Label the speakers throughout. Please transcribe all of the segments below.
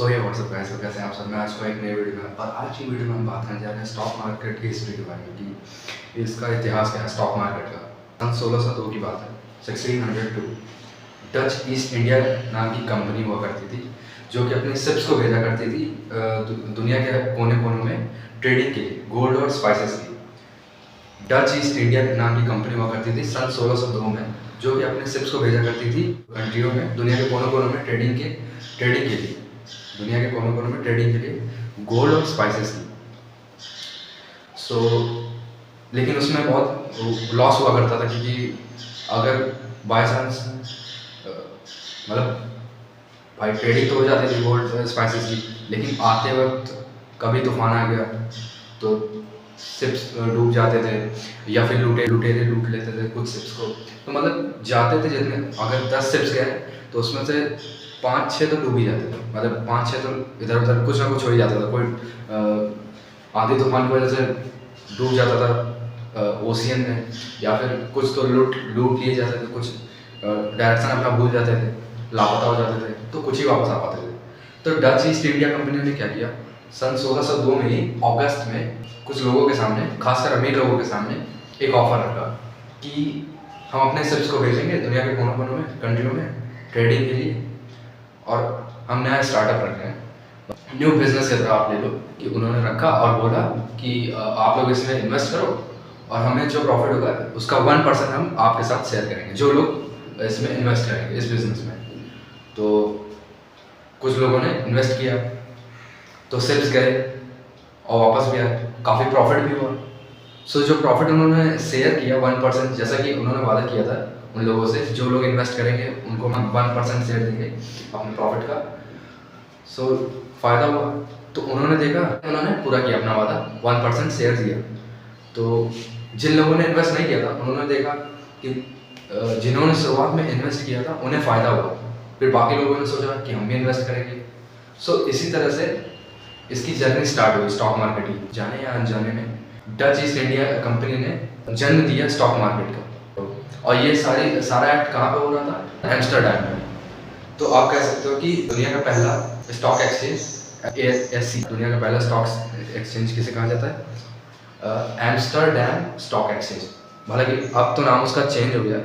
Speaker 1: सो ये WhatsApp guys, कैसे हैं आप सब। मैं आज को एक नई वीडियो में, और आज की वीडियो में हम बात करने जा रहे हैं स्टॉक मार्केट की हिस्ट्री के बारे में कि इसका इतिहास क्या है स्टॉक मार्केट का। सन 1602 की बात है, 1602। डच ईस्ट इंडिया नाम की कंपनी हुआ करती थी जो कि अपने शिप्स को भेजा करती थी दुनिया के कोने कोनों में ट्रेडिंग के लिए, गोल्ड और स्पाइसेस की। डच ईस्ट इंडिया नाम की कंपनी हुआ करती थी सन 1602 में, जो कि अपने शिप्स को भेजा करती थी कंट्रियों में, दुनिया के कोनों कोनों में ट्रेडिंग के लिए, दुनिया के कोनों कोनों में ट्रेडिंग के लिए गोल्ड और स्पाइसेस की। लेकिन उसमें बहुत लॉस हुआ करता था, क्योंकि अगर बाय चांस मतलब भाई ट्रेडिंग तो हो जाती थी गोल्ड स्पाइसेस की, लेकिन आते वक्त कभी तूफान आ गया तो शिप्स डूब जाते थे, या फिर लुटेरे लूट लेते थे कुछ शिप्स को। तो मतलब जाते थे जितने, अगर 10 शिप्स गए तो उसमें से 5-6 तो डूब ही जाते थे, मतलब 5-6 तो इधर उधर कुछ ना कुछ हो ही जाता था। कोई आंधी तूफान की वजह से डूब जाता था ओशियन में, या फिर कुछ तो लूट लिए जाते थे, कुछ डायरेक्शन अपना भूल जाते थे, लापता हो जाते थे, तो कुछ ही वापस आ पाते थे। तो डच ईस्ट इंडिया कंपनी ने क्या किया, सन 1602 में ही अगस्त में कुछ लोगों के सामने, खासकर अमीर लोगों के सामने एक ऑफर रखा कि हम अपने शिप्स को भेजेंगे दुनिया के कोनों कोनों में, कंट्रियों में ट्रेडिंग के लिए, और हम नया स्टार्टअप रख रहे हैं, न्यू बिजनेस की तरह आप ले लो। कि उन्होंने रखा और बोला कि आप लोग इसमें इन्वेस्ट करो और हमें जो प्रॉफिट होगा उसका 1% हम आपके साथ शेयर करेंगे, जो लोग इसमें इन्वेस्ट करेंगे इस बिजनेस में। तो कुछ लोगों ने इन्वेस्ट किया, तो शिप्स गए और वापस भी आए, काफ़ी प्रॉफिट भी हुआ। जो प्रॉफिट उन्होंने शेयर किया 1%, जैसा कि उन्होंने वादा किया था उन लोगों से, जो लोग इन्वेस्ट करेंगे उनको हम 1% शेयर देंगे अपने प्रॉफिट का। फ़ायदा हुआ, तो उन्होंने देखा, उन्होंने पूरा किया अपना वादा, 1% शेयर दिया। तो जिन लोगों ने इन्वेस्ट नहीं किया था उन्होंने देखा कि जिन्होंने शुरुआत में इन्वेस्ट किया था उन्हें फ़ायदा हुआ, फिर बाकी लोगों ने सोचा कि हम भी इन्वेस्ट करेंगे। इसी तरह से इसकी जर्नी स्टार्ट हुई स्टॉक मार्केट की। जाने या अनजाने में डच ईस्ट इंडिया कंपनी ने जन्म दिया स्टॉक मार्केट का। और ये सारा एक्ट कहाँ पे हो रहा था, एम्स्टर्डम में। तो आप कह सकते हो कि दुनिया का पहला स्टॉक एक्सचेंज, ASC, दुनिया का पहला स्टॉक एक्सचेंज किसे कहा जाता है, एम्स्टर्डम स्टॉक एक्सचेंज। हालांकि अब तो नाम उसका चेंज हो गया।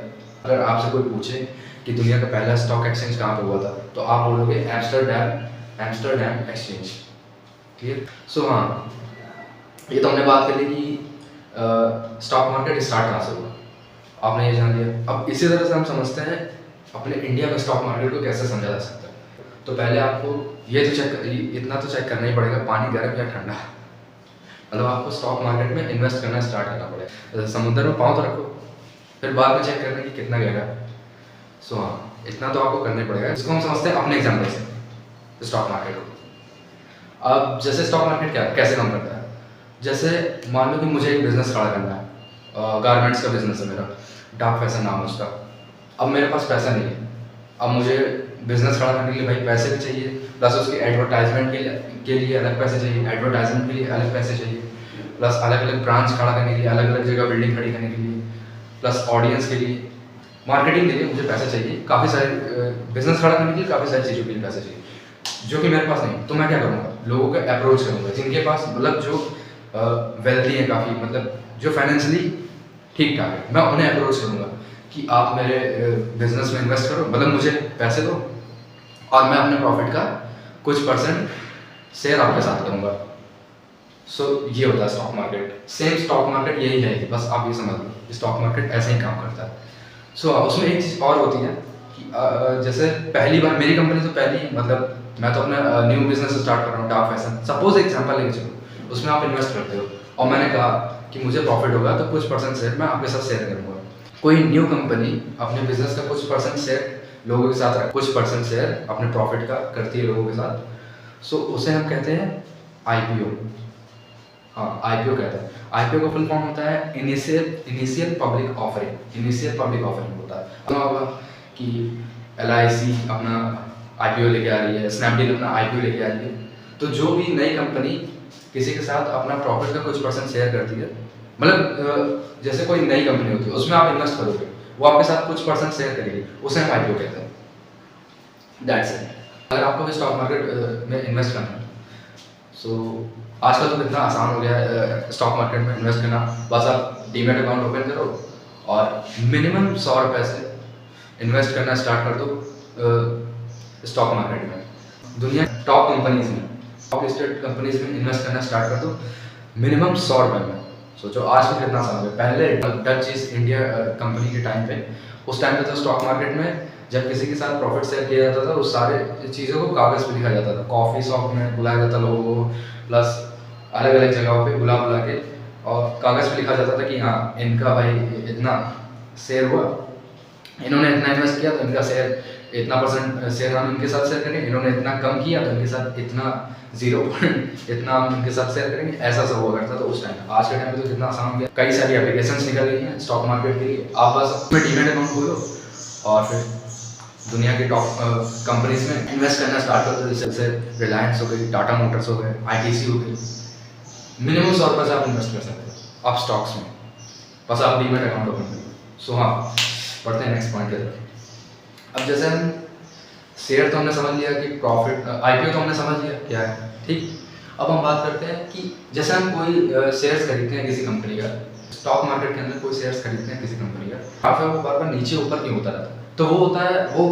Speaker 1: अगर आपसे कोई पूछे कि दुनिया का पहला स्टॉक एक्सचेंज कहाँ पे हुआ था, तो आप बोलोगे एम्स्टर्डम एक्सचेंज। क्लियर। हाँ, ये तो हमने बात कर ली कि स्टॉक मार्केट स्टार्ट कहाँ से हुआ, आपने ये जान लिया। अब इसी तरह से हम समझते हैं अपने इंडिया का स्टॉक मार्केट को कैसे समझा जा सकता है। तो पहले आपको इतना तो चेक करना ही पड़ेगा, पानी गर्म या ठंडा। मतलब आपको स्टॉक मार्केट में इन्वेस्ट करना स्टार्ट करना पड़ेगा। समुद्र में पाँव तो रखो, फिर बाद में चेक करना कि कितना गहरा है। हाँ, इतना तो आपको करना ही पड़ेगा। इसको हम समझते हैं अपने एग्जाम्पल से स्टॉक मार्केट को। अब जैसे स्टॉक मार्केट कैसे काम करता है, जैसे मान लो कि मुझे एक बिज़नेस खड़ा करना है, गारमेंट्स का बिज़नेस है मेरा, डार्क फैशन नाम है उसका। अब मेरे पास पैसा नहीं है, अब मुझे बिज़नेस खड़ा करने के लिए भाई पैसे भी चाहिए, प्लस उसके एडवर्टाइजमेंट के लिए अलग पैसे चाहिए, एडवर्टाइजमेंट के लिए अलग पैसे चाहिए, प्लस अलग अलग ब्रांच खड़ा करने के लिए, अलग अलग जगह बिल्डिंग खड़ी करने के लिए, प्लस ऑडियंस के लिए, मार्केटिंग के लिए मुझे पैसे चाहिए, काफ़ी सारे बिजनेस खड़ा करने के लिए काफ़ी सारी चीज़ों के लिए पैसे चाहिए, जो कि मेरे पास नहीं। तो मैं क्या करूँगा, लोगों को अप्रोच करूँगा जिनके पास, मतलब जो वेल्दी है काफ़ी, मतलब जो फाइनेंशियली ठीक ठाक है, मैं उन्हें अप्रोच करूँगा कि आप मेरे बिजनेस में इन्वेस्ट करो, मतलब मुझे पैसे दो और मैं अपने प्रॉफिट का कुछ % शेयर आपके साथ करूँगा। ये होता है stock market. Same stock market यही है, बस आप ये समझ लो स्टॉक मार्केट ऐसे ही काम करता है। उसमें एक चीज़ और होती है कि जैसे पहली बार मेरी कंपनी तो मतलब मैं तो अपना न्यू बिजनेस स्टार्ट कर रहा हूँ, डार्क फैशन, सपोज एग्जाम्पल लेके चलो, उसमें आप इन्वेस्ट करते हो और मैंने कहा कि मुझे प्रॉफिट होगा तो कुछ % शेयर मैं आपके साथ शेयर करूँगा। कोई न्यू कंपनी अपने बिजनेस का कुछ % शेयर लोगों के साथ, कुछ % शेयर अपने प्रॉफिट का करती है लोगों के साथ। उसे हम कहते हैं IPO। हाँ, IPO कहते हैं। IPO का फुल फॉर्म होता है initial public offering. Initial public offering होता है। तो होगा कि LIC अपना IPO लेके आ रही है, स्नैपडील अपना IPO लेके आ रही है। तो जो भी नई कंपनी किसी के साथ अपना प्रॉफिट का कुछ % शेयर करती है, मतलब जैसे कोई नई कंपनी होती है उसमें आप इन्वेस्ट करोगे, वो आपके साथ कुछ % शेयर करेगी, उसे हम IPO कहते हैं। That's it. अगर आपको भी स्टॉक मार्केट में इन्वेस्ट करना है, सो आजकल तो कितना आसान हो गया है स्टॉक मार्केट में इन्वेस्ट करना। बस आप डीमैट अकाउंट ओपन करो और मिनिमम 100 रुपये से इन्वेस्ट करना स्टार्ट कर दो स्टॉक मार्केट में। दुनिया टॉप कंपनीज में, टॉप लिस्टेड कंपनीज में इन्वेस्ट करना स्टार्ट कर दो मिनिमम 100 रुपये में। सोचो आज भी कितना आसान हो गया। पहले डच ईस्ट इंडिया कंपनी के टाइम पे, उस टाइम पे तो स्टॉक मार्केट में जब किसी के साथ प्रॉफिट शेयर किया जाता था, उस सारे चीज़ों को कागज़ पे लिखा जाता था। कॉफ़ी शॉप में बुलाया जाता लोगों को, प्लस अलग अलग जगहों पे बुला बुला के, और कागज़ पे लिखा जाता था कि हाँ इनका भाई इतना शेयर हुआ, इन्होंने इतना इन्वेस्ट किया तो इनका शेयर इतना % शेयर हम इनके साथ शेयर करेंगे, इन्होंने इतना कम किया तो इनके साथ इतना 0 इतना हम इनके साथ शेयर करेंगे। ऐसा सब हुआ करता था उस टाइम। आज के टाइम पे तो कितना आसान हो गया, कई सारी एप्लीकेशंस निकल गई हैं स्टॉक मार्केट के लिए। आप बस उसमें डीमैट अकाउंट खोलो और फिर दुनिया के टॉप कंपनीज में इन्वेस्ट करना स्टार्ट कर दो। जैसे रिलायंस हो गई, टाटा मोटर्स हो गए, ITC हो गई। मिनिमम 100 रुपये से आप इन्वेस्ट कर सकते हो आप स्टॉक्स में, बस आप डीमैट अकाउंट ओपन करो। सो हाँ, पढ़ते हैं नेक्स्ट पॉइंट की तरफ। अब जैसे हम शेयर तो हमने समझ लिया कि प्रॉफिट, IPO तो हमने समझ लिया क्या है, ठीक। अब हम बात करते हैं कि जैसे हम कोई शेयर्स खरीदते हैं किसी कंपनी का, स्टॉक मार्केट के अंदर कोई शेयर्स खरीदते हैं किसी कंपनी का, काफ़ी वो बार बार नीचे ऊपर क्यों होता रहता है? तो वो होता है वो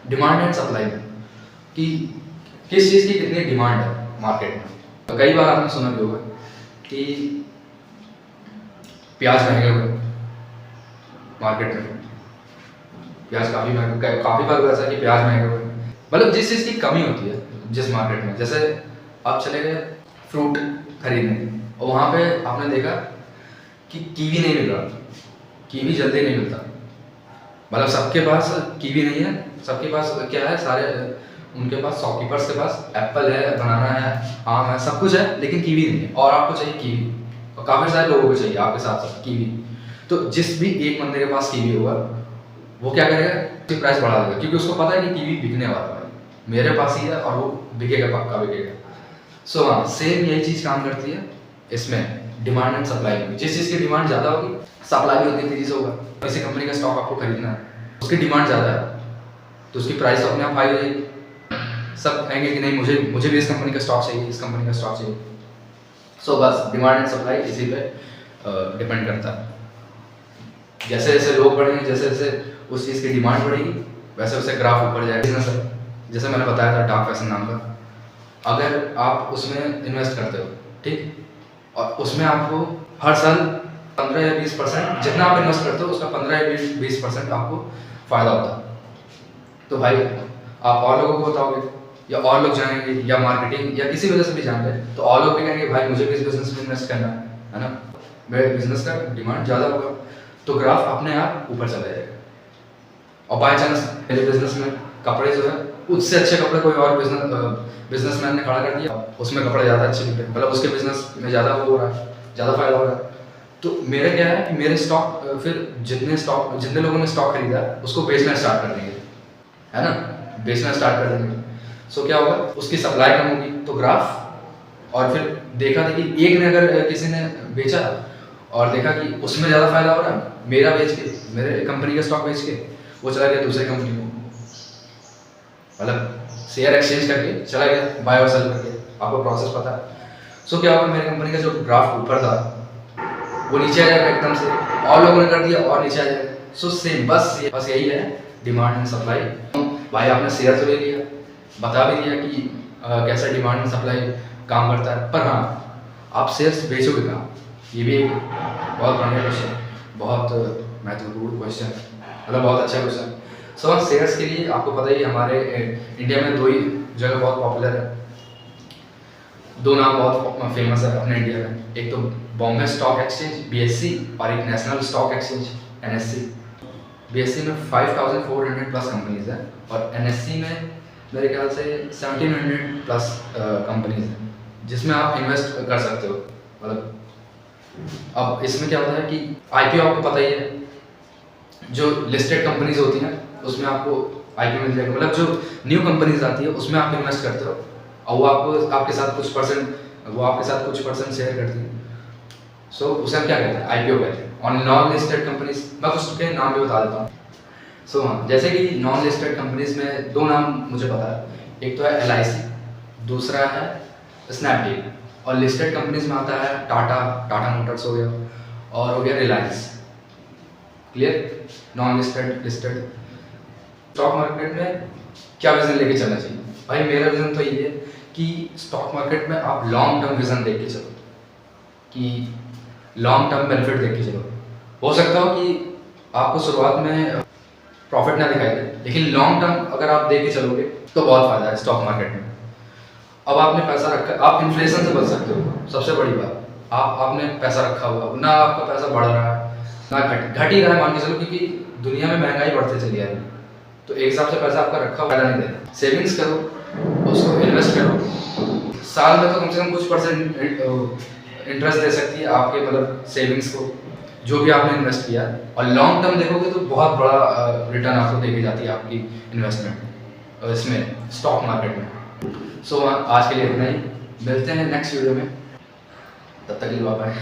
Speaker 1: डिमांड एंड सप्लाई में, कि किस चीज़ की कितनी डिमांड है मार्केट में। तो कई बार आपने सुना भी होगा कि प्याज महंगे हुए मार्केट में, प्याज काफ़ी महंगा, काफ़ी बार वैसा कि प्याज महंगे हुए, मतलब जिस चीज़ की कमी होती है जिस मार्केट में। जैसे आप चले गए फ्रूट खरीदने और वहाँ पे आपने देखा कि कीवी नहीं मिल रहा, कीवी जल्दी नहीं मिलता, मतलब सबके पास कीवी नहीं है, सबके पास क्या है, सारे उनके पास शॉपकीपर्स के पास एप्पल है, बनाना है, आम है, सब कुछ है, लेकिन कीवी नहीं है। और आपको चाहिए कीवी, और काफ़ी सारे लोगों को चाहिए आपके साथ साथ कीवी। तो जिस भी एक बंदे के पास कीवी होगा वो क्या करेगा, उसकी प्राइस बढ़ा देगा, क्योंकि उसको पता है कि कीवी बिकने वाला है, मेरे पास ही है और वो बिकेगा, पक्का बिकेगा। सो हाँ, सेम यही चीज़ काम करती है इसमें डिमांड एंड सप्लाई में। जिस चीज़ की डिमांड ज़्यादा होगी सप्लाई भी उतनी तेज़ी से होगा। किसी कंपनी का स्टॉक आपको खरीदना है, उसकी डिमांड ज़्यादा है तो उसकी प्राइस अपने आप हाई हो जाएगी। सब कहेंगे कि नहीं मुझे भी इस कंपनी का स्टॉक चाहिए, इस कंपनी का स्टॉक चाहिए। सो बस डिमांड एंड सप्लाई इसी पे डिपेंड करता है। जैसे जैसे लोग बढ़ेंगे, जैसे जैसे उस चीज़ की डिमांड बढ़ेगी, वैसे वैसे ग्राफ ऊपर जाएगा। बिजनेस है, जैसे मैंने बताया था डार्क फैशन नाम का, अगर आप उसमें इन्वेस्ट करते हो, ठीक, और उसमें आपको हर साल 15 या 20% जितना आप इन्वेस्ट करते हो उसका 15 या 20% आपको फ़ायदा होता है। तो भाई आप और लोगों को बताओगे, या और लोग जानेंगे, या मार्केटिंग या किसी वजह से भी जान रहे, तो और लोग भी कहेंगे भाई मुझे भी इस बिजनेस में इन्वेस्ट करना है ना, मेरे बिजनेस का डिमांड ज़्यादा होगा, तो ग्राफ अपने आप ऊपर चला जाएगा। और बाई चांस मेरे बिजनेस में कपड़े जो है उससे अच्छे कपड़े कोई और बिजनेसमैन ने खड़ा कर दिया, उसमें कपड़े ज़्यादा अच्छे निकले, मतलब उसके बिजनेस में ज़्यादा वो हो रहा है, ज़्यादा फायदा हो रहा है। तो मेरा क्या है कि मेरे स्टॉक फिर जितने लोगों ने स्टॉक खरीदा उसको बेचना स्टार्ट कर देंगे, है ना, बेचना स्टार्ट कर देंगे। सो क्या होगा, उसकी सप्लाई कम होगी तो ग्राफ, और फिर देखा था कि एक ने अगर किसी ने बेचा और देखा कि उसमें ज़्यादा फायदा हो रहा है, मेरा बेच के, मेरे कंपनी का स्टॉक बेच के वो चला गया दूसरी कंपनी को, मतलब शेयर एक्सचेंज करके चला गया, बाय और सेल करके, आपको प्रोसेस पता है। सो क्या होगा, मेरी कंपनी का जो ग्राफ ऊपर था वो नीचे आ जाएगा एकदम से, और लोगों ने कर दिया और नीचे आ जाएगा। सो सेम बस यही है डिमांड एंड सप्लाई। भाई आपने शेयर तो ले लिया, बता भी दिया कि कैसा डिमांड एंड सप्लाई काम करता है, पर हाँ आप शेयर्स बेचोगे कहाँ, ये भी एक बहुत बढ़िया क्वेश्चन, बहुत महत्वपूर्ण क्वेश्चन है, मतलब बहुत अच्छा क्वेश्चन। सो शेयर्स के लिए आपको पता ही हमारे इंडिया में 2 ही जगह बहुत पॉपुलर है, 2 नाम बहुत फेमस है अपने इंडिया में, एक तो बॉम्बे स्टॉक एक्सचेंज BSE और एक national stock exchange NSE। BSE में 5400+ कंपनीज हैं और NSE में मेरे ख्याल से 1700+ कंपनीज हैं जिसमें आप इन्वेस्ट कर सकते हो। मतलब अब इसमें क्या होता है कि IPO आपको पता ही है, जो लिस्टेड कंपनीज होती हैं उसमें आपको IPO मिल जाएगा, मतलब जो न्यू कंपनीज आती है उसमें आप इन्वेस्ट करते हो और वो आपको आपके साथ कुछ परसेंट शेयर करती है। सो उसे हम क्या कहते हैं, IPO कहते हैं। और नॉन लिस्टेड कंपनीज, मैं कुछ के नाम भी बता देता हूँ। सो हाँ, जैसे कि नॉन लिस्टेड कंपनीज में 2 नाम मुझे पता है, एक तो है LIC, दूसरा है स्नैपडील, और लिस्टेड कंपनीज में आता है टाटा मोटर्स हो गया, और हो गया Reliance. Clear? Non listed, listed. Stock market में क्या विजन लेके चलना चाहिए? भाई मेरा विजन तो ये है कि स्टॉक मार्केट में आप लॉन्ग टर्म विजन देख के चलो, कि लॉन्ग टर्म बेनिफिट देख के चलो। हो सकता हो कि आपको शुरुआत में प्रॉफिट ना दिखाई दे, लेकिन लॉन्ग टर्म अगर आप देख के चलोगे तो बहुत फायदा है स्टॉक मार्केट में। अब आपने पैसा रखा, आप इन्फ्लेशन से बच सकते हो, सबसे बड़ी बात। आपने पैसा रखा हुआ, ना आपका पैसा बढ़ रहा है ना घट ही रहा है, मान के चलो, क्योंकि दुनिया में महंगाई बढ़ते चली जा रही है, तो एक हिसाब से पैसा आपका रखा फायदा नहीं देगा। सेविंग्स करो, उसको इन्वेस्ट करो, साल में तो कम से कम कुछ परसेंट इंटरेस्ट दे सकती है आपके मतलब सेविंग्स को, जो भी आपने इन्वेस्ट किया। और लॉन्ग टर्म देखोगे तो बहुत बड़ा रिटर्न आपको देके जाती है आपकी इन्वेस्टमेंट इसमें, स्टॉक मार्केट में। सो आज के लिए इतना ही, मिलते हैं नेक्स्ट वीडियो में, तब तक के लिए बाय बाय।